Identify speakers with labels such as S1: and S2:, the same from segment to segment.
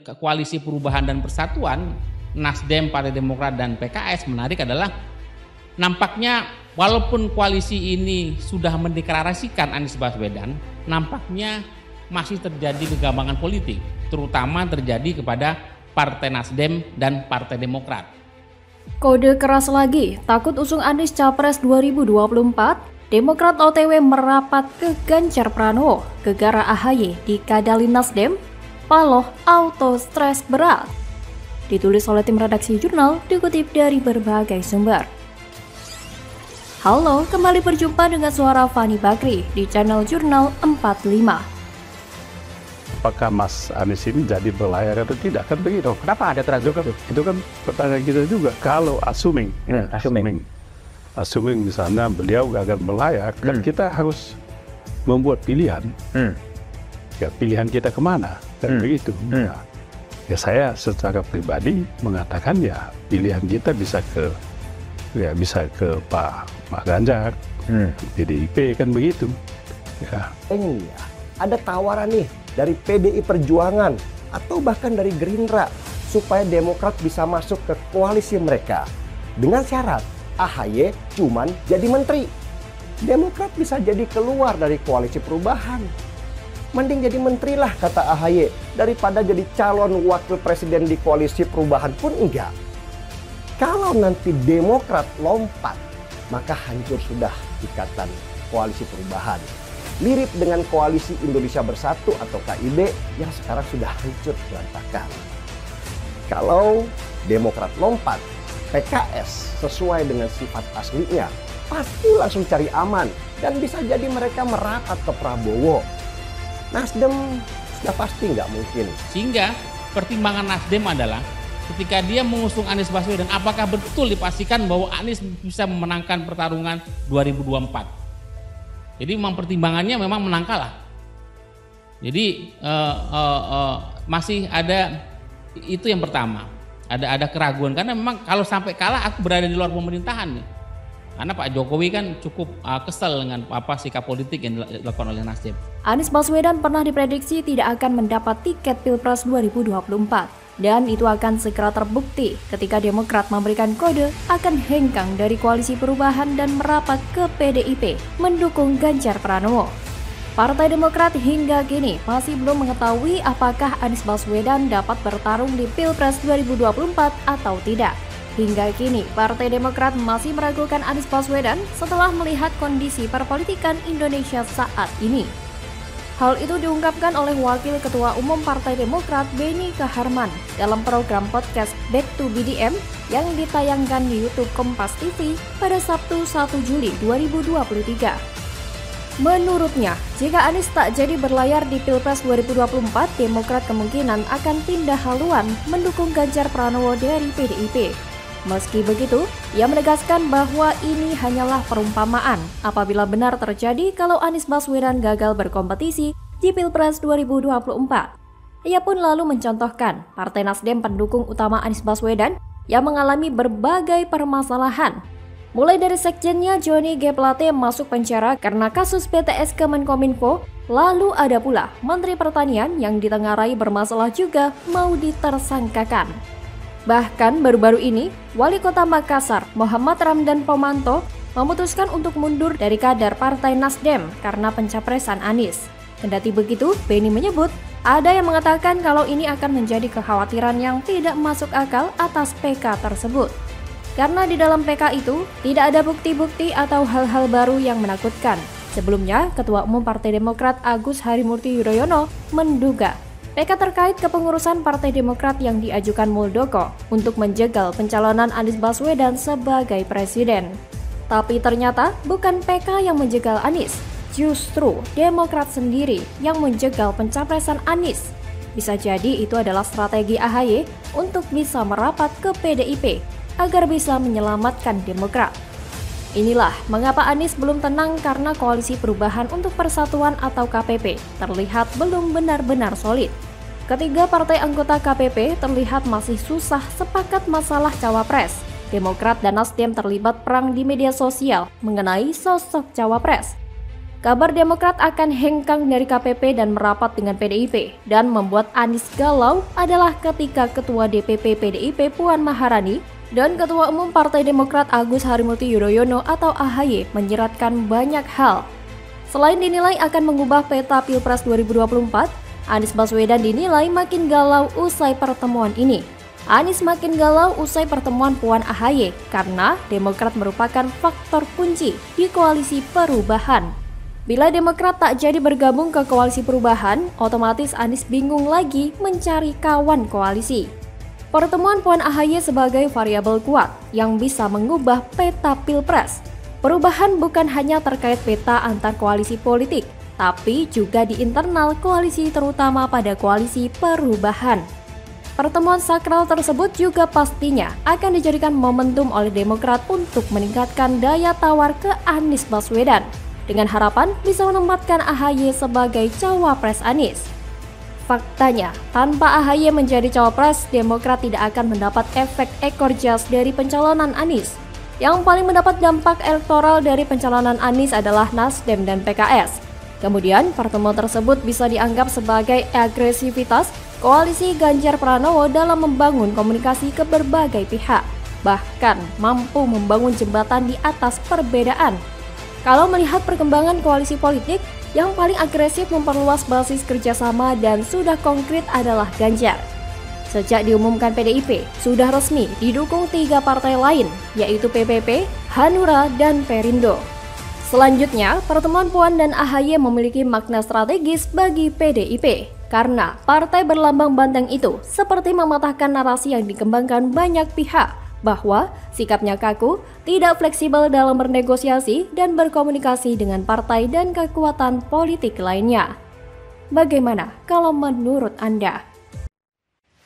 S1: Koalisi Perubahan dan Persatuan, Nasdem, Partai Demokrat, dan PKS, menarik adalah nampaknya walaupun koalisi ini sudah mendeklarasikan Anies Baswedan, nampaknya masih terjadi kegambangan politik, terutama terjadi kepada Partai Nasdem dan Partai Demokrat.
S2: Kode keras lagi, takut usung Anies Capres 2024, Demokrat OTW merapat ke Ganjar Pranowo, gegara AHY di Kadali Nasdem, Paloh auto stres berat. Ditulis oleh tim redaksi jurnal, dikutip dari berbagai sumber. Halo, kembali berjumpa dengan suara Fani Bakri di channel Jurnal 45.
S3: Apakah Mas Anies ini jadi berlayar atau tidak, kan begitu?
S4: Kenapa ada terakhir?
S3: Itu kan pertanyaan kita juga. Kalau assuming misalnya beliau gagal berlayar, kan kita harus membuat pilihan. Ya, pilihan kita kemana? Kan begitu. Nah, ya saya secara pribadi mengatakan ya pilihan kita bisa ke Pak Ganjar, PDIP, kan begitu. Ya.
S4: Ada tawaran nih dari PDI Perjuangan atau bahkan dari Gerindra supaya Demokrat bisa masuk ke koalisi mereka dengan syarat AHY cuman jadi menteri. Demokrat bisa jadi keluar dari koalisi perubahan. Mending jadi menteri lah, kata AHY, daripada jadi calon wakil presiden di koalisi perubahan pun enggak. Kalau nanti Demokrat lompat, maka hancur sudah ikatan koalisi perubahan. Mirip dengan koalisi Indonesia Bersatu atau KIB yang sekarang sudah hancur berantakan. Kalau Demokrat lompat, PKS sesuai dengan sifat aslinya pasti langsung cari aman dan bisa jadi mereka merapat ke Prabowo. Nasdem sudah pasti nggak mungkin.
S1: Sehingga pertimbangan Nasdem adalah ketika dia mengusung Anies Baswedan, apakah betul dipastikan bahwa Anies bisa memenangkan pertarungan 2024. Jadi memang pertimbangannya memang menang kalah. Jadi masih ada, itu yang pertama. Ada keraguan karena memang kalau sampai kalah aku berada di luar pemerintahan nih. Karena Pak Jokowi kan cukup kesel dengan sikap politik yang dilakukan oleh Nasdem.
S2: Anies Baswedan pernah diprediksi tidak akan mendapat tiket Pilpres 2024. Dan itu akan segera terbukti ketika Demokrat memberikan kode akan hengkang dari koalisi perubahan dan merapat ke PDIP mendukung Ganjar Pranowo. Partai Demokrat hingga kini masih belum mengetahui apakah Anies Baswedan dapat bertarung di Pilpres 2024 atau tidak. Hingga kini, Partai Demokrat masih meragukan Anies Baswedan setelah melihat kondisi perpolitikan Indonesia saat ini. Hal itu diungkapkan oleh Wakil Ketua Umum Partai Demokrat Beni Kaharman dalam program podcast Back to BDM yang ditayangkan di YouTube Kompas TV pada Sabtu 1 Juli 2023. Menurutnya, jika Anies tak jadi berlayar di Pilpres 2024, Demokrat kemungkinan akan pindah haluan mendukung Ganjar Pranowo dari PDIP. Meski begitu, ia menegaskan bahwa ini hanyalah perumpamaan apabila benar terjadi kalau Anies Baswedan gagal berkompetisi di Pilpres 2024. Ia pun lalu mencontohkan Partai Nasdem pendukung utama Anies Baswedan yang mengalami berbagai permasalahan. Mulai dari sekjennya Johnny G. Plate masuk penjara karena kasus BTS Kemenkominfo, lalu ada pula Menteri Pertanian yang ditengarai bermasalah juga mau ditersangkakan. Bahkan baru-baru ini, Wali Kota Makassar, Muhammad Ramdan Pomanto, memutuskan untuk mundur dari kader Partai Nasdem karena pencapresan Anies. Kendati begitu, Beni menyebut ada yang mengatakan kalau ini akan menjadi kekhawatiran yang tidak masuk akal atas PK tersebut. Karena di dalam PK itu tidak ada bukti-bukti atau hal-hal baru yang menakutkan. Sebelumnya, Ketua Umum Partai Demokrat Agus Harimurti Yudhoyono menduga PK terkait kepengurusan Partai Demokrat yang diajukan Muldoko untuk menjegal pencalonan Anies Baswedan sebagai presiden. Tapi ternyata bukan PK yang menjegal Anies, justru Demokrat sendiri yang menjegal pencapresan Anies. Bisa jadi itu adalah strategi AHY untuk bisa merapat ke PDIP agar bisa menyelamatkan Demokrat. Inilah mengapa Anies belum tenang karena koalisi perubahan untuk persatuan atau KPP terlihat belum benar-benar solid. Ketiga partai anggota KPP terlihat masih susah sepakat masalah cawapres. Demokrat dan Nasdem terlibat perang di media sosial mengenai sosok cawapres. Kabar Demokrat akan hengkang dari KPP dan merapat dengan PDIP dan membuat Anies galau adalah ketika Ketua DPP PDIP Puan Maharani dan Ketua Umum Partai Demokrat Agus Harimurti Yudhoyono atau AHY menyiratkan banyak hal. Selain dinilai akan mengubah peta Pilpres 2024, Anies Baswedan dinilai makin galau usai pertemuan ini. Anies makin galau usai pertemuan Puan AHY karena Demokrat merupakan faktor kunci di koalisi perubahan. Bila Demokrat tak jadi bergabung ke koalisi perubahan, otomatis Anies bingung lagi mencari kawan koalisi. Pertemuan Puan AHY sebagai variabel kuat yang bisa mengubah peta Pilpres. Perubahan bukan hanya terkait peta antar koalisi politik, tapi juga di internal koalisi terutama pada koalisi perubahan. Pertemuan sakral tersebut juga pastinya akan dijadikan momentum oleh Demokrat untuk meningkatkan daya tawar ke Anies Baswedan dengan harapan bisa menempatkan AHY sebagai cawapres Anies. Faktanya, tanpa AHY menjadi cawapres, Demokrat tidak akan mendapat efek ekor jas dari pencalonan Anies. Yang paling mendapat dampak elektoral dari pencalonan Anies adalah Nasdem dan PKS. Kemudian, pertemuan tersebut bisa dianggap sebagai agresivitas koalisi Ganjar Pranowo dalam membangun komunikasi ke berbagai pihak, bahkan mampu membangun jembatan di atas perbedaan. Kalau melihat perkembangan koalisi politik, yang paling agresif memperluas basis kerjasama dan sudah konkret adalah Ganjar. Sejak diumumkan PDIP, sudah resmi didukung 3 partai lain, yaitu PPP, Hanura, dan Perindo. Selanjutnya, pertemuan Puan dan AHY memiliki makna strategis bagi PDIP, karena partai berlambang banteng itu seperti mematahkan narasi yang dikembangkan banyak pihak, bahwa sikapnya kaku, tidak fleksibel dalam bernegosiasi dan berkomunikasi dengan partai dan kekuatan politik lainnya. Bagaimana kalau menurut Anda?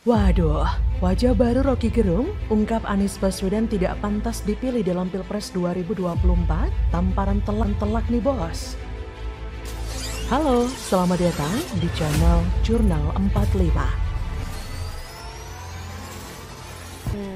S5: Waduh, wajah baru Rocky Gerung ungkap Anies Baswedan tidak pantas dipilih dalam Pilpres 2024, tamparan telak nih bos. Halo, selamat datang di channel Jurnal 45.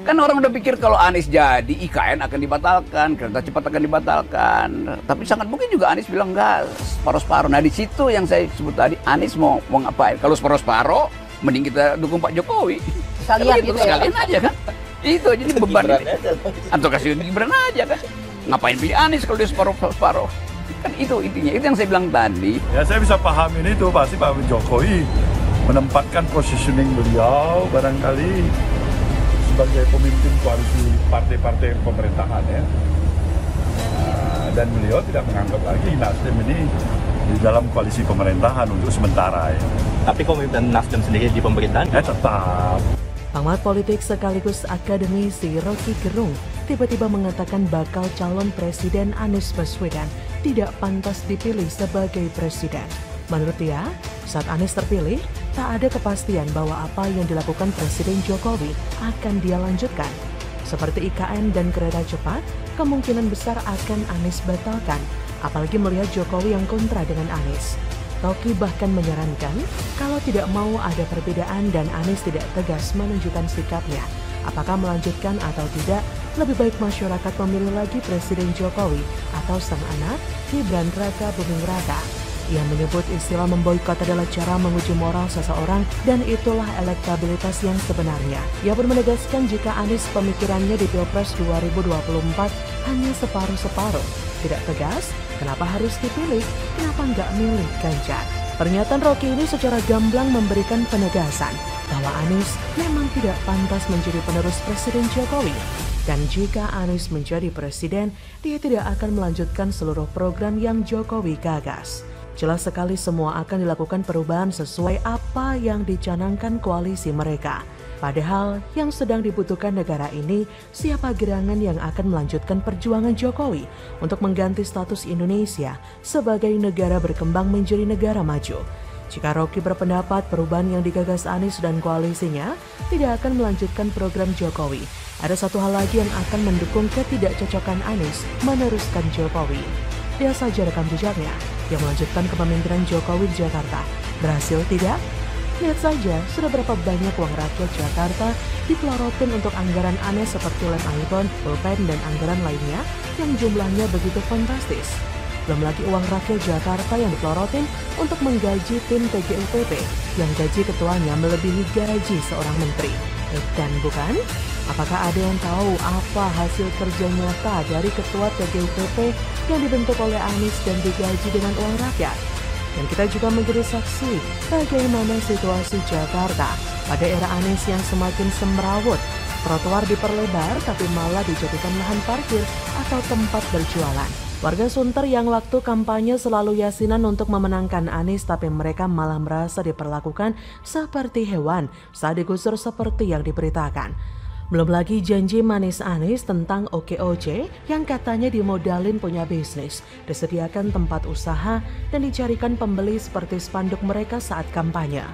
S6: Kan orang udah pikir kalau Anies jadi IKN akan dibatalkan, kereta cepat akan dibatalkan. Tapi sangat mungkin juga Anies bilang enggak, separuh-separuh. Nah di situ yang saya sebut tadi, Anies mau ngapain? Kalau separuh-separuh, mending kita dukung Pak Jokowi. Sekalian gitu ya? Sekalian aja kan. Itu jadi beban ini. Atau kasih Gibran aja kan. Ngapain pilih Anies kalau dia separuh-separuh? Kan itu intinya, itu yang saya bilang tadi.
S7: Ya saya bisa pahamin itu, pasti Pak Jokowi menempatkan positioning beliau barangkali sebagai pemimpin koalisi partai-partai pemerintahan ya. Dan beliau tidak menganggap lagi Nasdem ini di dalam koalisi pemerintahan untuk sementara ya.
S8: Tapi komitmen Nasdem sendiri di pemerintahan?
S7: Ya tetap.
S5: Pengamat politik sekaligus akademisi Rocky Gerung tiba-tiba mengatakan bakal calon presiden Anies Baswedan tidak pantas dipilih sebagai presiden. Menurut dia, saat Anies terpilih, tak ada kepastian bahwa apa yang dilakukan Presiden Jokowi akan dia lanjutkan. Seperti IKN dan kereta cepat, kemungkinan besar akan Anies batalkan, apalagi melihat Jokowi yang kontra dengan Anies. Rocky bahkan menyarankan kalau tidak mau ada perbedaan dan Anies tidak tegas menunjukkan sikapnya, apakah melanjutkan atau tidak, lebih baik masyarakat memilih lagi Presiden Jokowi atau sang anak Gibran Raka Buming Raka. Ia menyebut istilah memboikot adalah cara menguji moral seseorang dan itulah elektabilitas yang sebenarnya. Ia pun menegaskan jika Anies pemikirannya di Pilpres 2024 hanya separuh-separuh. Tidak tegas, kenapa harus dipilih? Kenapa nggak milih Ganjar? Pernyataan Rocky ini secara gamblang memberikan penegasan bahwa Anies memang tidak pantas menjadi penerus Presiden Jokowi. Dan jika Anies menjadi presiden, dia tidak akan melanjutkan seluruh program yang Jokowi gagas. Jelas sekali semua akan dilakukan perubahan sesuai apa yang dicanangkan koalisi mereka. Padahal yang sedang dibutuhkan negara ini siapa gerangan yang akan melanjutkan perjuangan Jokowi untuk mengganti status Indonesia sebagai negara berkembang menjadi negara maju. Jika Rocky berpendapat perubahan yang digagas Anies dan koalisinya tidak akan melanjutkan program Jokowi, ada satu hal lagi yang akan mendukung ketidakcocokan Anies meneruskan Jokowi. Lihat saja rekam jejaknya yang melanjutkan kepemimpinan Jokowi di Jakarta. Berhasil tidak? Lihat saja sudah berapa banyak uang rakyat Jakarta dipelorotin untuk anggaran aneh seperti lem iPhone, pulpen, dan anggaran lainnya yang jumlahnya begitu fantastis. Belum lagi uang rakyat Jakarta yang dipelorotin untuk menggaji tim TGUPP yang gaji ketuanya melebihi gaji seorang menteri. Dan bukan? Apakah ada yang tahu apa hasil kerja nyata dari ketua TGUPP yang dibentuk oleh Anies dan digaji dengan uang rakyat? Dan kita juga menjadi saksi bagaimana situasi Jakarta pada era Anies yang semakin semrawut. Trotoar diperlebar tapi malah dijadikan lahan parkir atau tempat berjualan. Warga Sunter yang waktu kampanye selalu yasinan untuk memenangkan Anies tapi mereka malah merasa diperlakukan seperti hewan saat digusur seperti yang diberitakan. Belum lagi janji manis Anies tentang OKOJ yang katanya dimodalin punya bisnis, disediakan tempat usaha dan dicarikan pembeli seperti spanduk mereka saat kampanye.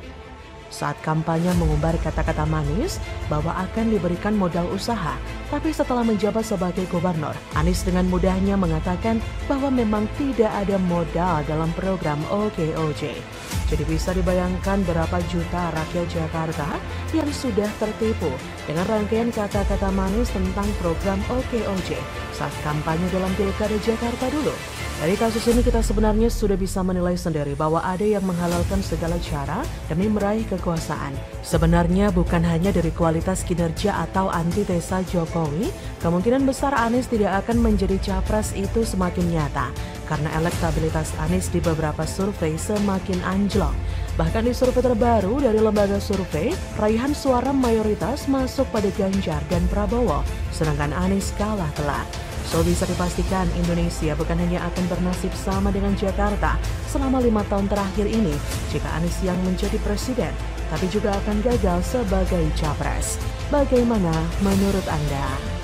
S5: Saat kampanye mengumbar kata-kata manis bahwa akan diberikan modal usaha, tapi setelah menjabat sebagai gubernur, Anies dengan mudahnya mengatakan bahwa memang tidak ada modal dalam program OKOJ. Jadi bisa dibayangkan berapa juta rakyat Jakarta yang sudah tertipu dengan rangkaian kata-kata manis tentang program OKOJ saat kampanye dalam Pilkada Jakarta dulu. Dari kasus ini kita sebenarnya sudah bisa menilai sendiri bahwa ada yang menghalalkan segala cara demi meraih kekuasaan. Sebenarnya bukan hanya dari kualitas kinerja atau antitesa Jokowi, kemungkinan besar Anies tidak akan menjadi capres itu semakin nyata karena elektabilitas Anies di beberapa survei semakin anjlok. Bahkan di survei terbaru dari lembaga survei, raihan suara mayoritas masuk pada Ganjar dan Prabowo, sedangkan Anies kalah telak. So bisa dipastikan Indonesia bukan hanya akan bernasib sama dengan Jakarta selama 5 tahun terakhir ini jika Anies yang menjadi presiden, tapi juga akan gagal sebagai capres. Bagaimana menurut Anda?